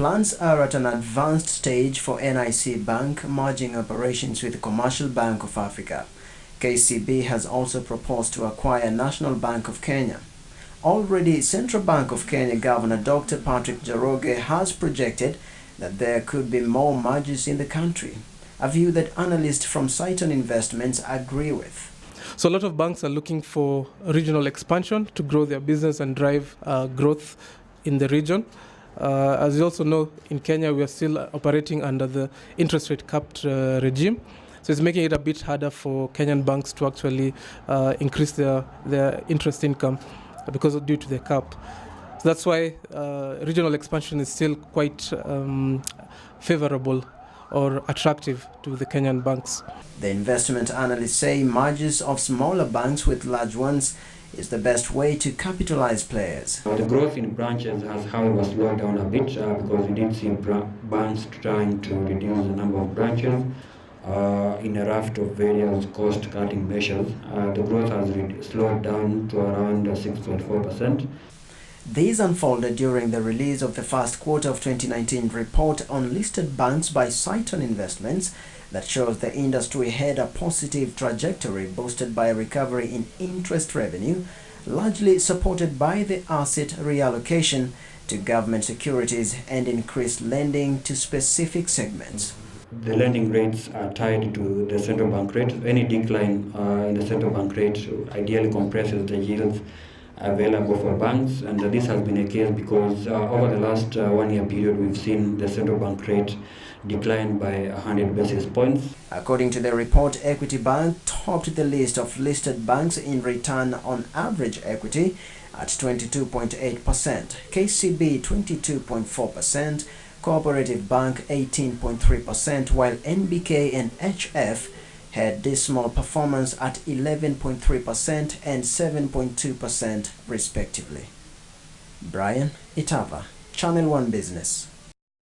Plans are at an advanced stage for NIC Bank merging operations with Commercial Bank of Africa. KCB has also proposed to acquire National Bank of Kenya. Already, Central Bank of Kenya Governor Dr. Patrick Njoroge has projected that there could be more mergers in the country, a view that analysts from Cytonn Investments agree with. So a lot of banks are looking for regional expansion to grow their business and drive growth in the region. As you also know, in Kenya, we are still operating under the interest rate capped regime. So it's making it a bit harder for Kenyan banks to actually increase their interest income due to the cap. So that's why regional expansion is still quite favorable or attractive to the Kenyan banks. The investment analysts say mergers of smaller banks with large ones is the best way to capitalize players. The growth in branches has, however, slowed down a bit because we did see banks trying to reduce the number of branches in a raft of various cost-cutting measures. The growth has slowed down to around 6.4%. These unfolded during the release of the first quarter of 2019 report on listed banks by Cytonn Investments that shows the industry had a positive trajectory boosted by a recovery in interest revenue, largely supported by the asset reallocation to government securities and increased lending to specific segments. The lending rates are tied to the central bank rate. Any decline in the central bank rate ideally compresses the yields available for banks, and this has been a case because over the last 1 year period we've seen the central bank rate decline by 100 basis points. According to the report, Equity Bank topped the list of listed banks in return on average equity at 22.8%, KCB 22.4%, Cooperative Bank 18.3%, while NBK and HF had dismal performance at 11.3% and 7.2% respectively. Brian Itava, Channel 1 Business.